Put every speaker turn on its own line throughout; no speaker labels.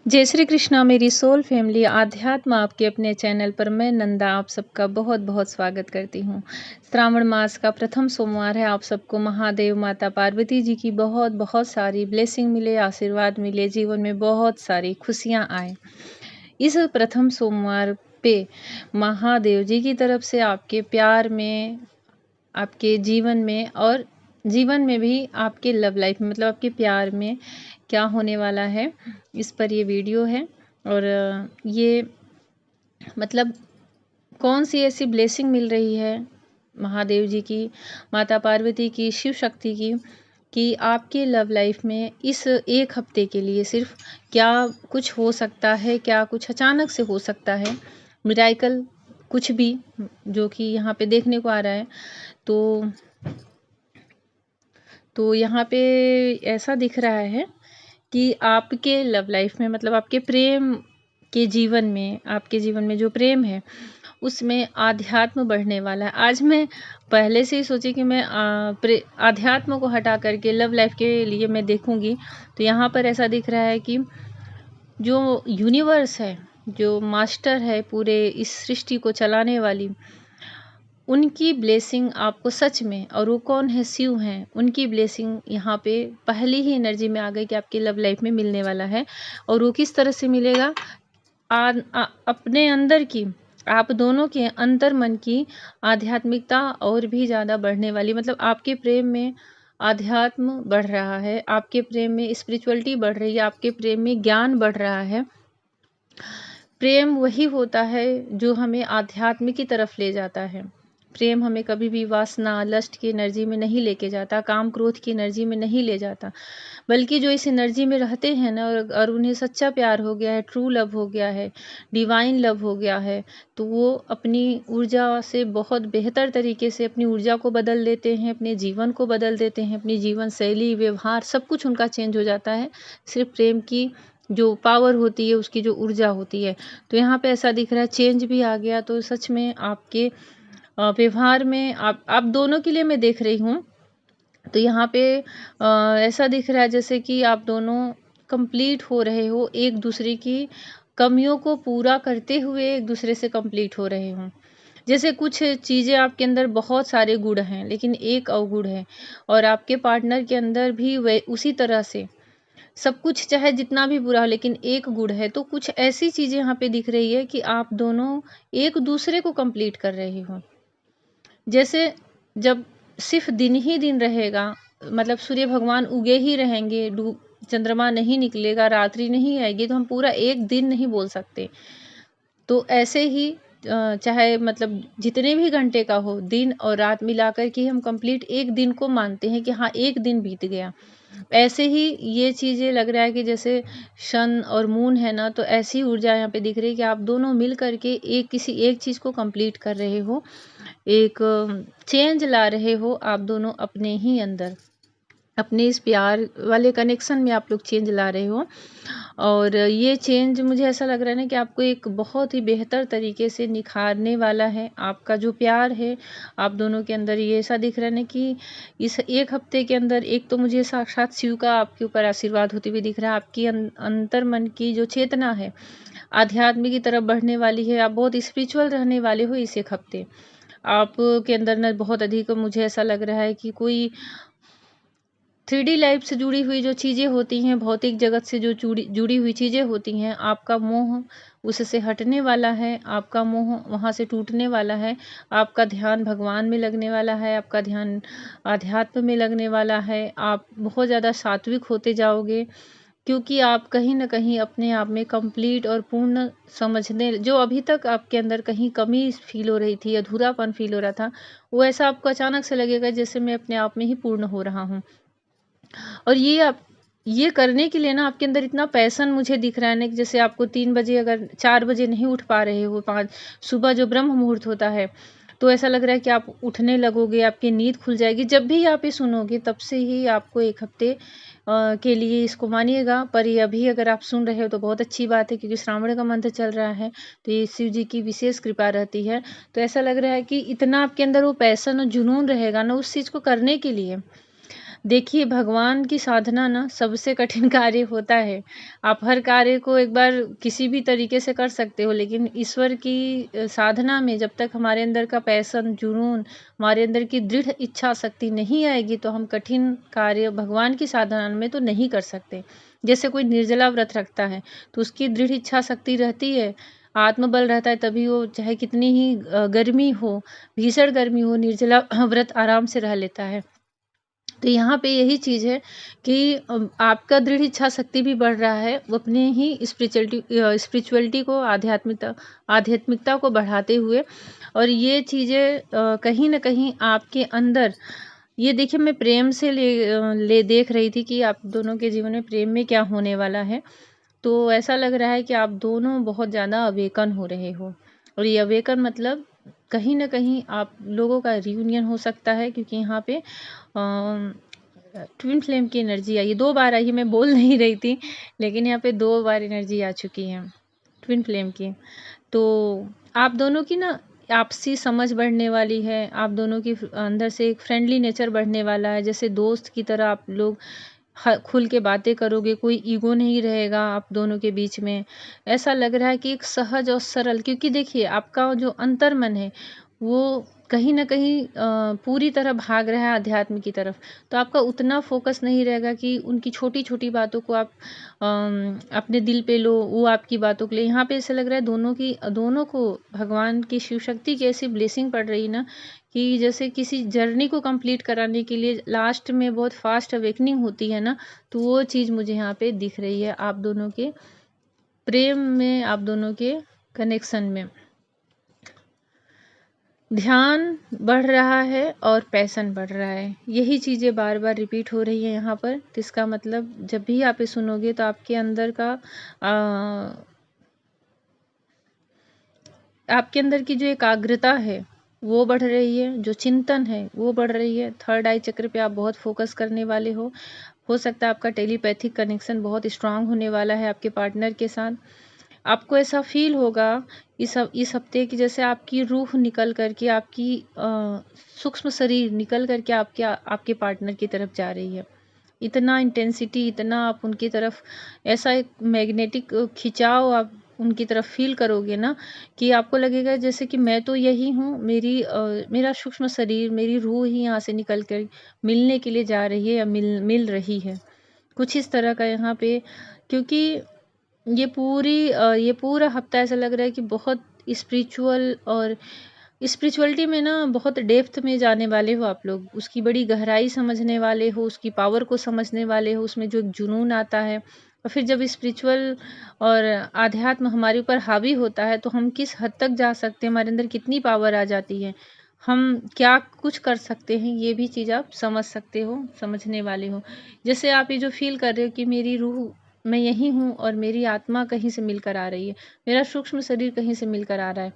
जय श्री कृष्णा मेरी soul family आध्यात्म आपके अपने चैनल पर मैं नंदा आप सबका बहुत बहुत स्वागत करती हूँ। श्रावण मास का प्रथम सोमवार है। आप सबको महादेव माता पार्वती जी की बहुत बहुत सारी ब्लेसिंग मिले, आशीर्वाद मिले, जीवन में बहुत सारी खुशियाँ आए। इस प्रथम सोमवार पे महादेव जी की तरफ से आपके प्यार में, आपके जीवन में और जीवन में भी आपके लव लाइफ में मतलब आपके प्यार में क्या होने वाला है, इस पर ये वीडियो है। और ये मतलब कौन सी ऐसी ब्लेसिंग मिल रही है महादेव जी की, माता पार्वती की, शिव शक्ति की, कि आपके लव लाइफ में इस एक हफ्ते के लिए सिर्फ क्या कुछ हो सकता है, क्या कुछ अचानक से हो सकता है, मिराइकल कुछ भी जो कि यहाँ पे देखने को आ रहा है। तो यहाँ पे ऐसा दिख रहा है कि आपके लव लाइफ में मतलब आपके प्रेम के जीवन में, आपके जीवन में जो प्रेम है उसमें आध्यात्म बढ़ने वाला है। आज मैं पहले से ही सोची कि मैं आध्यात्म को हटा करके लव लाइफ के लिए मैं देखूंगी। तो यहाँ पर ऐसा दिख रहा है कि जो यूनिवर्स है, जो मास्टर है पूरे इस सृष्टि को चलाने वाली, उनकी ब्लेसिंग आपको सच में, और वो कौन है, शिव हैं, उनकी ब्लेसिंग यहाँ पे पहली ही एनर्जी में आ गई कि आपकी लव लाइफ में मिलने वाला है। और वो किस तरह से मिलेगा, अपने अंदर की, आप दोनों के अंतर मन की आध्यात्मिकता और भी ज़्यादा बढ़ने वाली, मतलब आपके प्रेम में आध्यात्म बढ़ रहा है, आपके प्रेम में स्पिरिचुअलिटी बढ़ रही है, आपके प्रेम में ज्ञान बढ़ रहा है। प्रेम वही होता है जो हमें आध्यात्म की तरफ ले जाता है। प्रेम हमें कभी भी वासना, लस्ट की एनर्जी में नहीं लेके जाता, काम क्रोध की एनर्जी में नहीं ले जाता, बल्कि जो इस एनर्जी में रहते हैं ना, और उन्हें सच्चा प्यार हो गया है, ट्रू लव हो गया है, डिवाइन लव हो गया है, तो वो अपनी ऊर्जा से बहुत बेहतर तरीके से अपनी ऊर्जा को बदल देते हैं, अपने जीवन को बदल देते हैं, अपनी जीवन शैली, व्यवहार सब कुछ उनका चेंज हो जाता है, सिर्फ प्रेम की जो पावर होती है, उसकी जो ऊर्जा होती है। तो यहाँ पे ऐसा दिख रहा है चेंज भी आ गया। तो सच में आपके व्यवहार में आप दोनों के लिए मैं देख रही हूँ। तो यहाँ पे ऐसा दिख रहा है जैसे कि आप दोनों कंप्लीट हो रहे हो, एक दूसरे की कमियों को पूरा करते हुए एक दूसरे से कंप्लीट हो रहे हो। जैसे कुछ चीज़ें आपके अंदर बहुत सारे गुण हैं लेकिन एक अवगुण है, और आपके पार्टनर के अंदर भी वे उसी तरह से सब कुछ चाहे जितना भी बुरा हो लेकिन एक गुण है। तो कुछ ऐसी चीज़ें यहाँ पे दिख रही है कि आप दोनों एक दूसरे को कंप्लीट कर रहे हो। जैसे जब सिर्फ दिन ही दिन रहेगा, मतलब सूर्य भगवान उगे ही रहेंगे, चंद्रमा नहीं निकलेगा, रात्रि नहीं आएगी, तो हम पूरा एक दिन नहीं बोल सकते। तो ऐसे ही चाहे मतलब जितने भी घंटे का हो, दिन और रात मिलाकर के हम कंप्लीट एक दिन को मानते हैं कि हाँ एक दिन बीत गया। ऐसे ही ये चीज़ें लग रहा है कि जैसे सन और मून है ना, तो ऐसी ऊर्जा यहाँ पे दिख रही है कि आप दोनों मिल करके एक किसी एक चीज़ को कंप्लीट कर रहे हो, एक चेंज ला रहे हो आप दोनों अपने ही अंदर, अपने इस प्यार वाले कनेक्शन में आप लोग चेंज ला रहे हो। और ये चेंज मुझे ऐसा लग रहा है ना कि आपको एक बहुत ही बेहतर तरीके से निखारने वाला है। आपका जो प्यार है आप दोनों के अंदर, ये ऐसा दिख रहा है ना कि इस एक हफ्ते के अंदर एक तो मुझे साक्षात शिव का आपके ऊपर आशीर्वाद होते हुए दिख रहा है। आपकी अंतर मन की जो चेतना है आध्यात्म की तरफ बढ़ने वाली है। आप बहुत स्पिरिचुअल रहने वाले हो इस एक हफ्ते। आपके अंदर ना बहुत अधिक मुझे ऐसा लग रहा है कि कोई 3D लाइफ से जुड़ी हुई जो चीज़ें होती हैं, भौतिक जगत से जो जुड़ी हुई चीज़ें होती हैं, आपका मोह उससे हटने वाला है, आपका मोह वहाँ से टूटने वाला है, आपका ध्यान भगवान में लगने वाला है, आपका ध्यान आध्यात्म में लगने वाला है। आप बहुत ज़्यादा सात्विक होते जाओगे, क्योंकि आप कहीं न कहीं अपने आप में कंप्लीट और पूर्ण समझने, जो अभी तक आपके अंदर कहीं कमी फ़ील हो रही थी, अधूरापन फ़ील हो रहा था, वो ऐसा आपको अचानक से लगेगा जैसे मैं अपने आप में ही पूर्ण हो रहा हूँ। और ये करने के लिए ना आपके अंदर इतना पैशन मुझे दिख रहा है ना कि जैसे आपको 3 बजे, अगर 4 बजे नहीं उठ पा रहे हो, 5 सुबह जो ब्रह्म मुहूर्त होता है, तो ऐसा लग रहा है कि आप उठने लगोगे, आपकी नींद खुल जाएगी। जब भी आप ये सुनोगे तब से ही आपको 1 हफ्ते के लिए इसको मानिएगा। पर ये अभी अगर आप सुन रहे हो तो बहुत अच्छी बात है, क्योंकि श्रावण का मंथ चल रहा है, तो ये शिव जी की विशेष कृपा रहती है। तो ऐसा लग रहा है कि इतना आपके अंदर वो पैशन और जुनून रहेगा ना उस चीज़ को करने के लिए, देखिए, भगवान की साधना ना सबसे कठिन कार्य होता है। आप हर कार्य को एक बार किसी भी तरीके से कर सकते हो, लेकिन ईश्वर की साधना में जब तक हमारे अंदर का पैशन, जुनून, हमारे अंदर की दृढ़ इच्छा शक्ति नहीं आएगी, तो हम कठिन कार्य भगवान की साधना में तो नहीं कर सकते। जैसे कोई निर्जला व्रत रखता है, तो उसकी दृढ़ इच्छा शक्ति रहती है, आत्मबल रहता है, तभी वो चाहे कितनी ही गर्मी हो, भीषण गर्मी हो, निर्जला व्रत आराम से रह लेता है। तो यहाँ पे यही चीज़ है कि आपका दृढ़ इच्छा शक्ति भी बढ़ रहा है, वो अपने ही स्पिरिचुअलिटी को, आध्यात्मिकता को बढ़ाते हुए। और ये चीज़ें कहीं न कहीं आपके अंदर, ये देखिए, मैं प्रेम से ले देख रही थी कि आप दोनों के जीवन में प्रेम में क्या होने वाला है। तो ऐसा लग रहा है कि आप दोनों बहुत ज़्यादा अवेकन हो रहे हो, और ये अवेकन मतलब कहीं न कहीं आप लोगों का रियूनियन हो सकता है, क्योंकि यहाँ पे ट्विन फ्लेम की एनर्जी आई है। 2 बार आई है, मैं बोल नहीं रही थी, लेकिन यहाँ पे 2 बार एनर्जी आ चुकी है ट्विन फ्लेम की। तो आप दोनों की ना आपसी समझ बढ़ने वाली है, आप दोनों की अंदर से एक फ्रेंडली नेचर बढ़ने वाला है। जैसे दोस्त की तरह आप लोग खुल के बातें करोगे, कोई ईगो नहीं रहेगा आप दोनों के बीच में। ऐसा लग रहा है कि एक सहज और सरल, क्योंकि देखिए आपका जो अंतर्मन है वो कहीं न कहीं पूरी तरह भाग रहा है अध्यात्म की तरफ। तो आपका उतना फ़ोकस नहीं रहेगा कि उनकी छोटी-छोटी बातों को आप अपने दिल पे लो, वो आपकी बातों के लिए। यहाँ पे ऐसा लग रहा है दोनों को भगवान की शिव शक्ति की ऐसी ब्लेसिंग पड़ रही ना, कि जैसे किसी जर्नी को कंप्लीट कराने के लिए लास्ट में बहुत फास्ट अवेकनिंग होती है ना, तो वो चीज़ मुझे यहाँ पे दिख रही है आप दोनों के प्रेम में, आप दोनों के कनेक्शन में। ध्यान बढ़ रहा है और पैशन बढ़ रहा है, यही चीज़ें बार बार रिपीट हो रही है यहाँ पर। तो इसका मतलब जब भी आप ये सुनोगे तो आपके अंदर का आपके अंदर की जो एकाग्रता है वो बढ़ रही है, जो चिंतन है वो बढ़ रही है। थर्ड आई चक्र पे आप बहुत फोकस करने वाले हो सकता है आपका टेलीपैथिक कनेक्शन बहुत स्ट्रांग होने वाला है आपके पार्टनर के साथ। आपको ऐसा फील होगा इस हफ्ते की, जैसे आपकी रूह निकल करके, आपकी सूक्ष्म शरीर निकल करके आपके पार्टनर की तरफ जा रही है। इतना इंटेंसिटी, इतना आप उनकी तरफ, ऐसा एक मैग्नेटिक खिंचाव आप उनकी तरफ फील करोगे ना, कि आपको लगेगा जैसे कि मैं तो यही हूँ, मेरा सूक्ष्म शरीर, मेरी रूह ही यहाँ से निकल कर मिलने के लिए जा रही है, या मिल रही है। कुछ इस तरह का यहाँ पे, क्योंकि ये पूरा हफ्ता ऐसा लग रहा है कि बहुत स्पिरिचुअल, और स्पिरिचुअलिटी में ना बहुत डेप्थ में जाने वाले हो आप लोग, उसकी बड़ी गहराई समझने वाले हो, उसकी पावर को समझने वाले हो, उसमें जो एक जुनून आता है। और फिर जब स्पिरिचुअल और आध्यात्म हमारे ऊपर हावी होता है, तो हम किस हद तक जा सकते हैं, हमारे अंदर कितनी पावर आ जाती है, हम क्या कुछ कर सकते हैं, ये भी चीज़ आप समझ सकते हो, समझने वाले हो। जैसे आप ये जो फील कर रहे हो कि मेरी रूह, मैं यही हूँ, और मेरी आत्मा कहीं से मिलकर आ रही है, मेरा सूक्ष्म शरीर कहीं से मिलकर आ रहा है।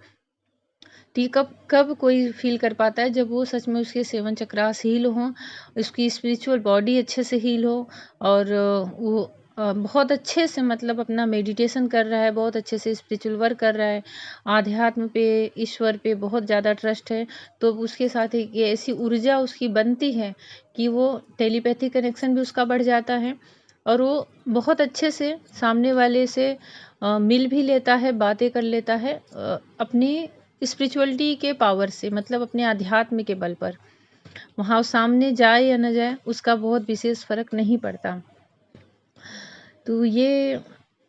तो ये कब कब कोई फील कर पाता है, जब वो सच में उसके 7 चक्रास हील हों, उसकी स्पिरिचुअल बॉडी अच्छे से हील हो, और वो बहुत अच्छे से मतलब अपना मेडिटेशन कर रहा है, बहुत अच्छे से स्पिरिचुअल वर्क कर रहा है, आध्यात्म पे, ईश्वर पे बहुत ज़्यादा ट्रस्ट है। तो उसके साथ एक ये ऐसी ऊर्जा उसकी बनती है कि वो टेलीपैथिक कनेक्शन भी उसका बढ़ जाता है, और वो बहुत अच्छे से सामने वाले से मिल भी लेता है, बातें कर लेता है, अपनी स्पिरिचुअलिटी के पावर से, मतलब अपने अध्यात्म के बल पर। वहाँ सामने जाए या न जाए उसका बहुत विशेष फर्क नहीं पड़ता। तो ये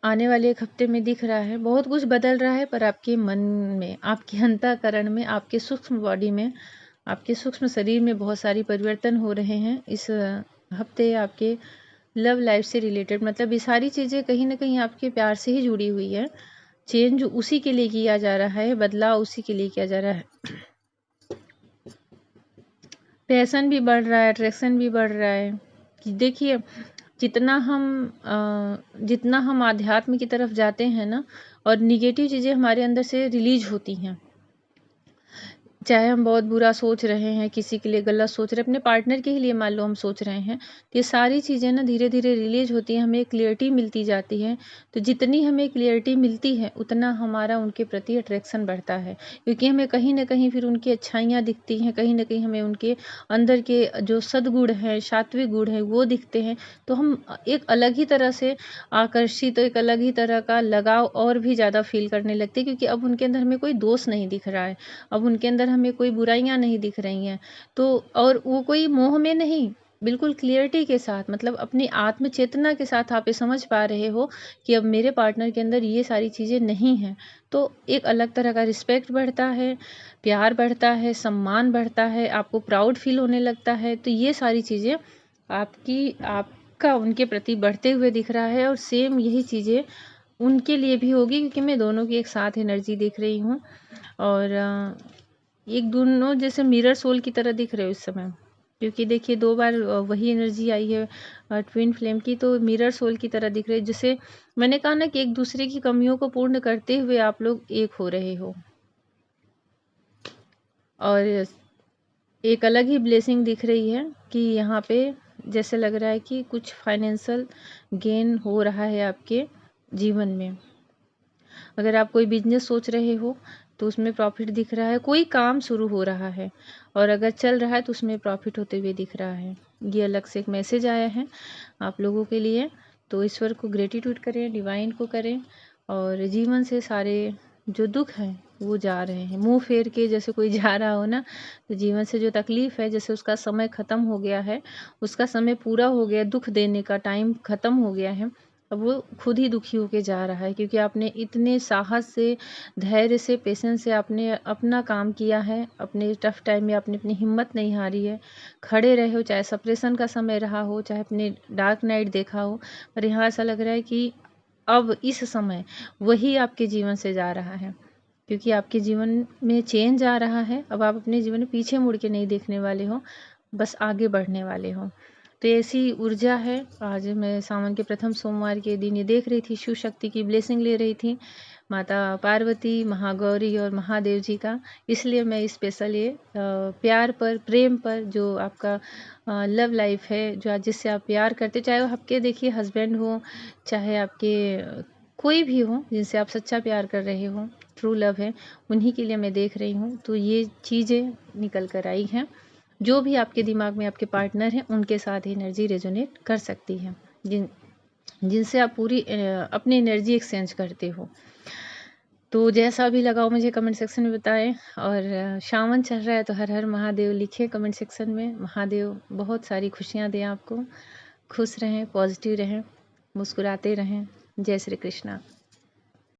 आने वाले एक हफ्ते में दिख रहा है, बहुत कुछ बदल रहा है, पर आपके मन में, आपके अंतःकरण में, आपके सूक्ष्म बॉडी में, आपके सूक्ष्म शरीर में बहुत सारी परिवर्तन हो रहे हैं इस हफ्ते। आपके लव लाइफ से रिलेटेड, मतलब ये सारी चीज़ें कहीं ना कहीं आपके प्यार से ही जुड़ी हुई है। चेंज उसी के लिए किया जा रहा है, बदलाव उसी के लिए किया जा रहा है। पैशन भी बढ़ रहा है, अट्रैक्शन भी बढ़ रहा है। कि देखिए, जितना हम आध्यात्म की तरफ जाते हैं ना, और निगेटिव चीज़ें हमारे अंदर से रिलीज होती हैं। चाहे हम बहुत बुरा सोच रहे हैं, किसी के लिए गलत सोच रहे हैं, अपने पार्टनर के ही लिए मान लो हम सोच रहे हैं, तो ये सारी चीज़ें ना धीरे-धीरे रिलीज़ होती हैं, हमें क्लैरिटी मिलती जाती है। तो जितनी हमें क्लैरिटी मिलती है, उतना हमारा उनके प्रति अट्रैक्शन बढ़ता है। क्योंकि हमें कहीं न कहीं फिर उनकी अच्छाइयाँ दिखती हैं, कहीं न कहीं हमें उनके अंदर के जो सद्गुण हैं, सात्विक गुण हैं, वो दिखते हैं। तो हम एक अलग ही तरह से आकर्षित, एक अलग ही तरह का लगाव और भी ज़्यादा फ़ील करने लगते हैं, क्योंकि अब उनके अंदर हमें कोई दोष नहीं दिख रहा है। अब उनके अंदर हमें कोई बुराइयाँ नहीं दिख रही हैं। तो और वो कोई मोह में नहीं, बिल्कुल क्लियरिटी के साथ, मतलब अपनी आत्म चेतना के साथ आप ये समझ पा रहे हो कि अब मेरे पार्टनर के अंदर ये सारी चीज़ें नहीं हैं। तो एक अलग तरह का रिस्पेक्ट बढ़ता है, प्यार बढ़ता है, सम्मान बढ़ता है, आपको प्राउड फ़ील होने लगता है। तो ये सारी चीज़ें आपका उनके प्रति बढ़ते हुए दिख रहा है, और सेम यही चीज़ें उनके लिए भी होगी, क्योंकि मैं दोनों की एक साथ एनर्जी देख रही हूँ। और एक दोनों जैसे मिरर सोल की तरह दिख रहे हो इस समय, क्योंकि देखिए 2 बार वही एनर्जी आई है ट्विन फ्लेम की, तो मिरर सोल की तरह दिख रहे हैं। जैसे मैंने कहा ना कि एक दूसरे की कमियों को पूर्ण करते हुए आप लोग एक हो रहे हो, और एक अलग ही ब्लेसिंग दिख रही है कि यहाँ पे जैसे लग रहा है कि कुछ फाइनेंशियल गेन हो रहा है आपके जीवन में। अगर आप कोई बिजनेस सोच रहे हो तो उसमें प्रॉफिट दिख रहा है, कोई काम शुरू हो रहा है और अगर चल रहा है तो उसमें प्रॉफिट होते हुए दिख रहा है। ये अलग से एक मैसेज आया है आप लोगों के लिए। तो ईश्वर को ग्रेटिट्यूड करें, डिवाइन को करें, और जीवन से सारे जो दुख हैं वो जा रहे हैं। मुंह फेर के जैसे कोई जा रहा हो ना, तो जीवन से जो तकलीफ है, जैसे उसका समय ख़त्म हो गया है, उसका समय पूरा हो गया, दुख देने का टाइम ख़त्म हो गया है, अब वो खुद ही दुखी होके जा रहा है, क्योंकि आपने इतने साहस से, धैर्य से, पेशेंस से आपने अपना काम किया है। अपने टफ टाइम में आपने अपनी हिम्मत नहीं हारी है, खड़े रहे हो, चाहे सेपरेशन का समय रहा हो, चाहे अपने डार्क नाइट देखा हो। पर यहाँ ऐसा लग रहा है कि अब इस समय वही आपके जीवन से जा रहा है, क्योंकि आपके जीवन में चेंज आ रहा है। अब आप अपने जीवन में पीछे मुड़ के नहीं देखने वाले हो, बस आगे बढ़ने वाले हो। तो ऐसी ऊर्जा है। आज मैं सावन के प्रथम सोमवार के दिन ये देख रही थी, शिव शक्ति की ब्लेसिंग ले रही थी, माता पार्वती, महागौरी और महादेव जी का। इसलिए मैं स्पेशल ये प्यार पर, प्रेम पर, जो आपका लव लाइफ है, जो जिससे आप प्यार करते, चाहे वो आपके देखिए हस्बैंड हो, चाहे आपके कोई भी हो जिनसे आप सच्चा प्यार कर रहे हो, ट्रू लव है, उन्हीं के लिए मैं देख रही हूँ। तो ये चीज़ें निकल कर आई हैं। जो भी आपके दिमाग में आपके पार्टनर हैं, उनके साथ एनर्जी रेजोनेट कर सकती है, जिनसे आप पूरी अपनी एनर्जी एक्सचेंज करते हो। तो जैसा भी लगा हो मुझे कमेंट सेक्शन में बताएं। और सावन चल रहा है तो हर हर महादेव लिखे कमेंट सेक्शन में। महादेव बहुत सारी खुशियाँ दें आपको, खुश रहें, पॉजिटिव रहें, मुस्कुराते रहें। जय श्री कृष्णा।